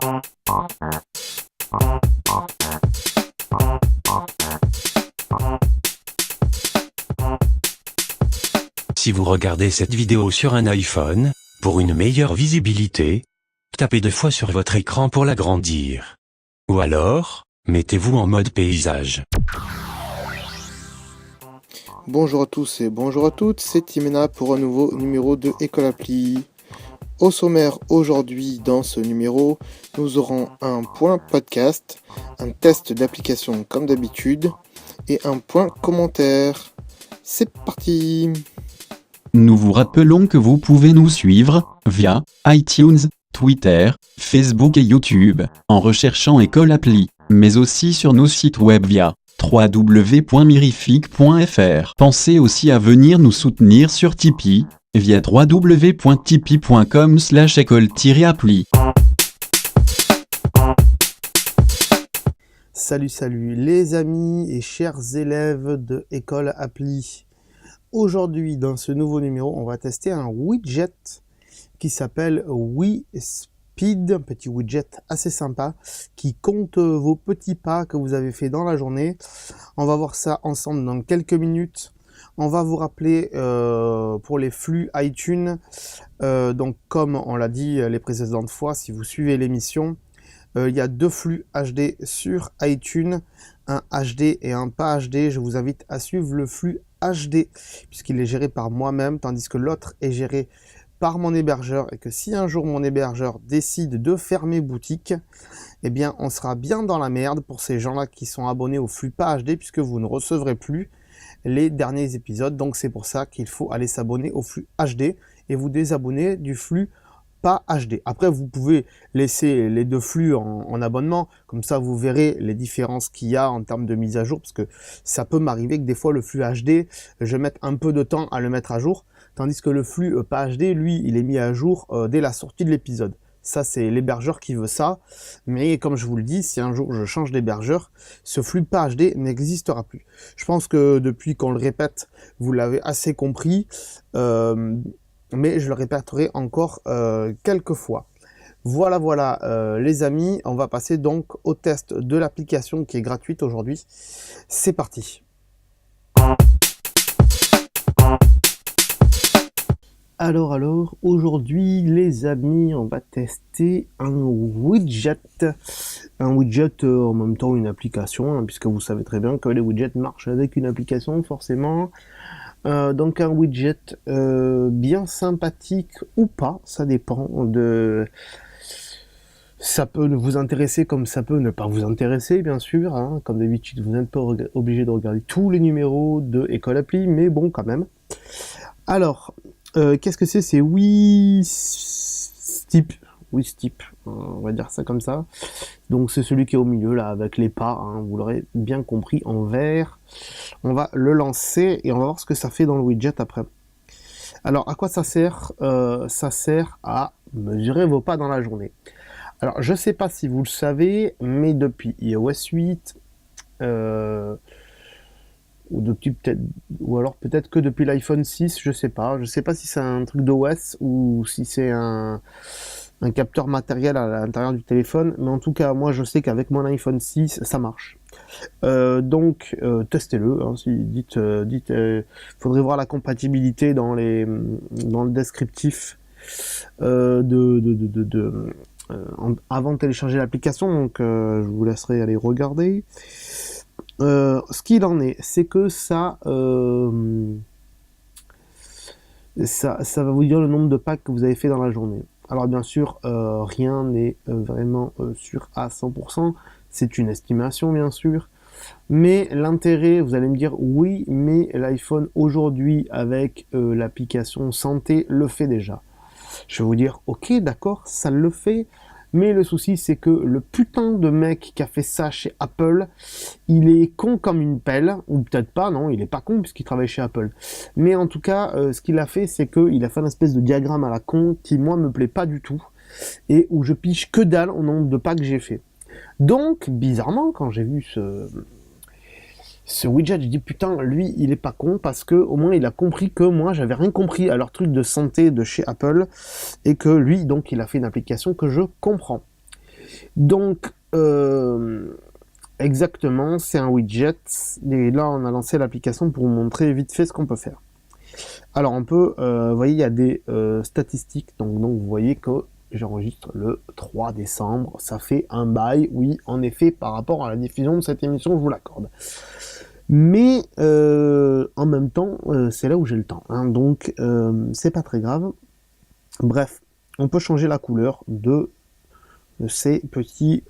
Si vous regardez cette vidéo sur un iPhone, pour une meilleure visibilité, tapez 2 fois sur votre écran pour l'agrandir. Ou alors, mettez-vous en mode paysage. Bonjour à tous et bonjour à toutes, c'est Timena pour un nouveau numéro de École Appli. Au sommaire aujourd'hui dans ce numéro, nous aurons un point podcast, un test d'application comme d'habitude et un point commentaire. C'est parti! Nous vous rappelons que vous pouvez nous suivre via iTunes, Twitter, Facebook et YouTube, en recherchant École Appli, mais aussi sur nos sites web via www.mirific.fr. Pensez aussi à venir nous soutenir sur Tipeee, via www.tipeee.com/école-appli. Salut les amis et chers élèves de École Appli. Aujourd'hui, dans ce nouveau numéro, on va tester un widget qui s'appelle WeSpeed, un petit widget assez sympa qui compte vos petits pas que vous avez fait dans la journée. On va voir ça ensemble dans quelques minutes. On va vous rappeler pour les flux iTunes, donc comme on l'a dit les précédentes fois, si vous suivez l'émission, il y a 2 flux HD sur iTunes, un HD et un pas HD. Je vous invite à suivre le flux HD puisqu'il est géré par moi-même, tandis que l'autre est géré par mon hébergeur, et que si un jour mon hébergeur décide de fermer boutique, eh bien on sera bien dans la merde pour ces gens-là qui sont abonnés au flux pas HD, puisque vous ne recevrez plus les derniers épisodes. Donc c'est pour ça qu'il faut aller s'abonner au flux HD et vous désabonner du flux pas HD. Après, vous pouvez laisser les 2 flux en abonnement, comme ça vous verrez les différences qu'il y a en termes de mise à jour, parce que ça peut m'arriver que des fois le flux HD, je mette un peu de temps à le mettre à jour, tandis que le flux pas HD, lui, il est mis à jour dès la sortie de l'épisode. Ça, c'est l'hébergeur qui veut ça, mais comme je vous le dis, si un jour je change d'hébergeur, ce flux pas HD n'existera plus. Je pense que depuis qu'on le répète, vous l'avez assez compris, mais je le répéterai encore quelques fois. Voilà les amis, on va passer donc au test de l'application qui est gratuite aujourd'hui. C'est parti. Alors, aujourd'hui les amis, on va tester un widget. Un widget en même temps une application, hein, puisque vous savez très bien que les widgets marchent avec une application forcément. Donc un widget bien sympathique ou pas, ça dépend de... Ça peut vous intéresser comme ça peut ne pas vous intéresser, bien sûr, hein. Comme d'habitude, vous n'êtes pas obligé de regarder tous les numéros de École Appli, mais bon, quand même. Alors, qu'est-ce que c'est? C'est WeSteep, on va dire ça comme ça. Donc c'est celui qui est au milieu, là, avec les pas, hein, vous l'aurez bien compris, en vert. On va le lancer et on va voir ce que ça fait dans le widget après. Alors, à quoi ça sert? Ça sert à mesurer vos pas dans la journée. Alors, je ne sais pas si vous le savez, mais depuis iOS 8, ou alors peut-être que depuis l'iPhone 6, je sais pas. Je sais pas si c'est un truc d'OS ou si c'est un capteur matériel à l'intérieur du téléphone, mais en tout cas, moi je sais qu'avec mon iPhone 6, ça marche. Donc, testez-le. Hein, faudrait voir la compatibilité dans le descriptif avant de télécharger l'application. Donc, je vous laisserai aller regarder. Ce qu'il en est, c'est que ça va vous dire le nombre de pas que vous avez fait dans la journée. Alors bien sûr, rien n'est vraiment sûr à 100%, c'est une estimation bien sûr, mais l'intérêt, vous allez me dire oui, mais l'iPhone aujourd'hui avec l'application santé le fait déjà. Je vais vous dire ok, d'accord, ça le fait, mais le souci c'est que le putain de mec qui a fait ça chez Apple, il est con comme une pelle, ou peut-être pas, non, il est pas con puisqu'il travaille chez Apple. Mais en tout cas, ce qu'il a fait, c'est qu'il a fait une espèce de diagramme à la con qui, moi, me plaît pas du tout, et où je pige que dalle au nombre de pas que j'ai fait. Donc, bizarrement, quand j'ai vu ce widget, je dis putain, lui, il est pas con parce que au moins il a compris que moi, j'avais rien compris à leur truc de santé de chez Apple et que lui, donc, il a fait une application que je comprends. Donc, exactement, c'est un widget. Et là, on a lancé l'application pour vous montrer vite fait ce qu'on peut faire. Alors, on peut, vous voyez, il y a des statistiques. Donc, vous voyez que j'enregistre le 3 décembre. Ça fait un bail, oui, en effet, par rapport à la diffusion de cette émission, je vous l'accorde. Mais en même temps, c'est là où j'ai le temps. Hein, donc, c'est pas très grave. Bref, on peut changer la couleur de ces petits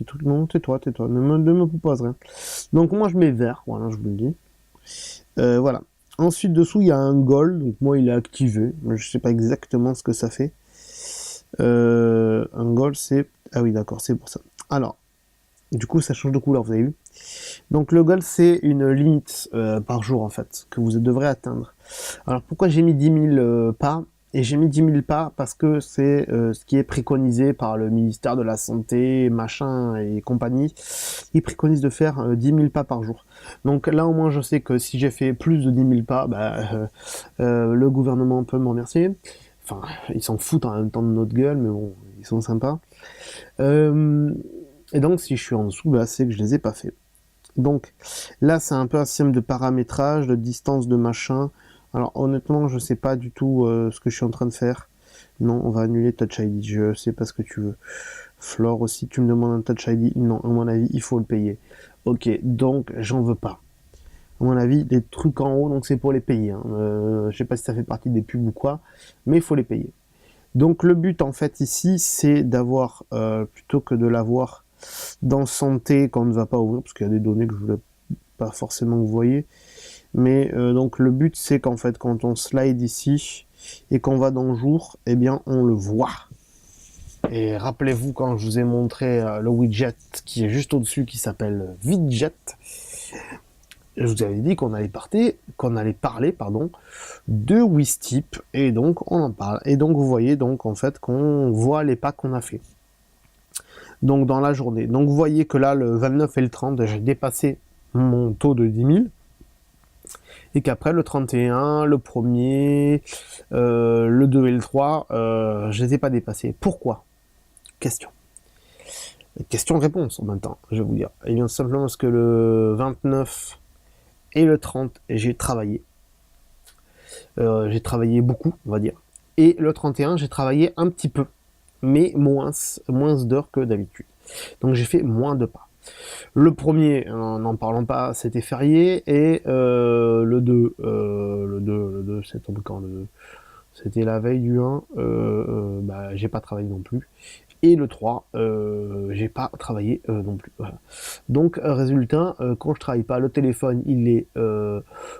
trucs. Non, tais-toi, ne me propose rien. Donc moi je mets vert, voilà, je vous le dis. Voilà. Ensuite dessous il y a un goal, donc moi il est activé. Je sais pas exactement ce que ça fait. Un goal c'est... Ah oui d'accord, c'est pour ça. Alors, du coup ça change de couleur, vous avez vu. Donc le goal c'est une limite par jour en fait, que vous devrez atteindre. Alors pourquoi j'ai mis 10 000 pas? Et j'ai mis 10 000 pas parce que c'est ce qui est préconisé par le ministère de la Santé, machin et compagnie. Ils préconisent de faire 10 000 pas par jour. Donc là au moins je sais que si j'ai fait plus de 10 000 pas, le gouvernement peut me remercier. Enfin, ils s'en foutent en même temps de notre gueule, mais bon, ils sont sympas. Et donc si je suis en dessous, c'est que je les ai pas fait. Donc là c'est un peu un système de paramétrage, de distance, de machin. Alors honnêtement, je sais pas du tout ce que je suis en train de faire. Non, on va annuler Touch ID, je sais pas ce que tu veux. Flore aussi, tu me demandes un Touch ID. Non, à mon avis, il faut le payer. Ok, donc j'en veux pas. À mon avis, les trucs en haut, donc c'est pour les payer. Hein. Je sais pas si ça fait partie des pubs ou quoi, mais il faut les payer. Donc le but en fait ici, c'est d'avoir, plutôt que de l'avoir dans santé qu'on ne va pas ouvrir, parce qu'il y a des données que je voulais pas forcément que vous voyez. Mais donc le but c'est qu'en fait quand on slide ici et qu'on va dans jour, eh bien on le voit. Et rappelez-vous quand je vous ai montré le widget qui est juste au-dessus qui s'appelle Vidget, je vous avais dit qu'on allait parler de Wistip et donc on en parle. Et donc vous voyez donc en fait qu'on voit les pas qu'on a fait. Donc dans la journée. Donc vous voyez que là le 29 et le 30 j'ai dépassé mon taux de 10 000. Et qu'après le 31, le 1er, le 2 et le 3, je les ai pas dépassés. Pourquoi? Question. Question-réponse en même temps, je vais vous dire. Et bien simplement parce que le 29 et le 30, j'ai travaillé. J'ai travaillé beaucoup, on va dire. Et le 31, j'ai travaillé un petit peu, mais moins d'heures que d'habitude. Donc j'ai fait moins de pas. Le premier, n'en parlons pas, c'était férié, et le 2, c'est tombé quand le 2 c'était la veille du 1, j'ai pas travaillé non plus. Et le 3, j'ai pas travaillé non plus. Voilà. Donc résultat, quand je travaille pas, le téléphone il est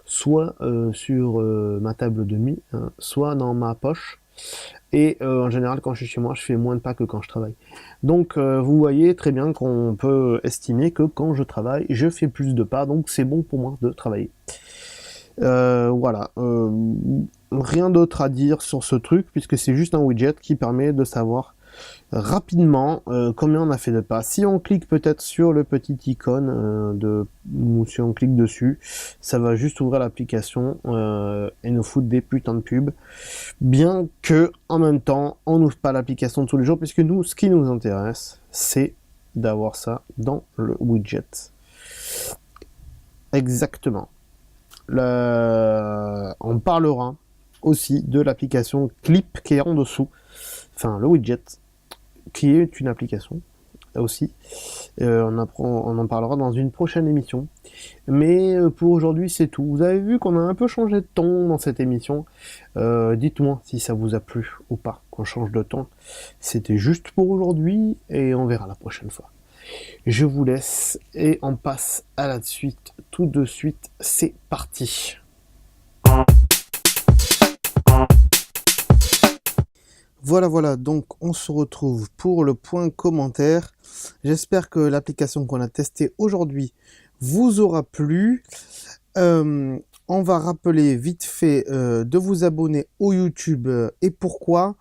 soit sur ma table de nuit, hein, soit dans ma poche. Et en général, quand je suis chez moi, je fais moins de pas que quand je travaille. Donc vous voyez très bien qu'on peut estimer que quand je travaille, je fais plus de pas, donc c'est bon pour moi de travailler. Voilà. Rien d'autre à dire sur ce truc, puisque c'est juste un widget qui permet de savoir rapidement combien on a fait de pas. Si on clique peut-être sur le petit icône ou si on clique dessus, ça va juste ouvrir l'application et nous foutre des putains de pubs. Bien que en même temps, on n'ouvre pas l'application tous les jours, puisque nous, ce qui nous intéresse, c'est d'avoir ça dans le widget. Exactement. On parlera aussi de l'application Clip qui est en dessous, enfin le widget, qui est une application aussi. On en parlera dans une prochaine émission. Mais pour aujourd'hui, c'est tout. Vous avez vu qu'on a un peu changé de ton dans cette émission. Dites-moi si ça vous a plu ou pas qu'on change de ton. C'était juste pour aujourd'hui et on verra la prochaine fois. Je vous laisse et on passe à la suite. Tout de suite, c'est parti. Voilà, donc on se retrouve pour le point commentaire. J'espère que l'application qu'on a testée aujourd'hui vous aura plu. On va rappeler vite fait de vous abonner au YouTube. Et pourquoi ?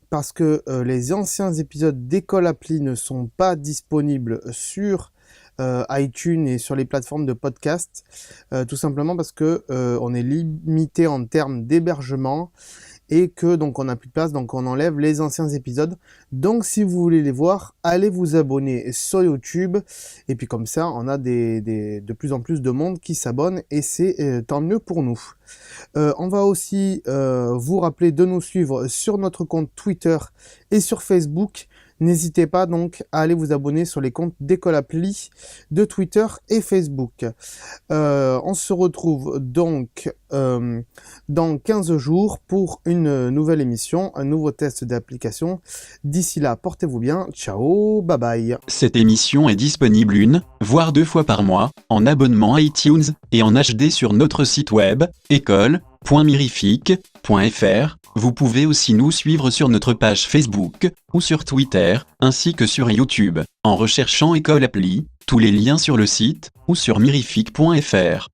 Parce que les anciens épisodes d'École Appli ne sont pas disponibles sur iTunes et sur les plateformes de podcast. Tout simplement parce que on est limité en termes d'hébergement. et que donc on n'a plus de place, donc on enlève les anciens épisodes. Donc si vous voulez les voir, allez vous abonner sur YouTube, et puis comme ça on a de plus en plus de monde qui s'abonne, et c'est tant mieux pour nous. On va aussi vous rappeler de nous suivre sur notre compte Twitter et sur Facebook. N'hésitez pas donc à aller vous abonner sur les comptes d'École Appli de Twitter et Facebook. On se retrouve donc dans 15 jours pour une nouvelle émission, un nouveau test d'application. D'ici là, portez-vous bien. Ciao, bye bye. Cette émission est disponible 1, voire 2 fois par mois, en abonnement iTunes, et en HD sur notre site web, école.mirific.fr. Vous pouvez aussi nous suivre sur notre page Facebook, ou sur Twitter, ainsi que sur YouTube, en recherchant École Appli, tous les liens sur le site, ou sur mirific.fr.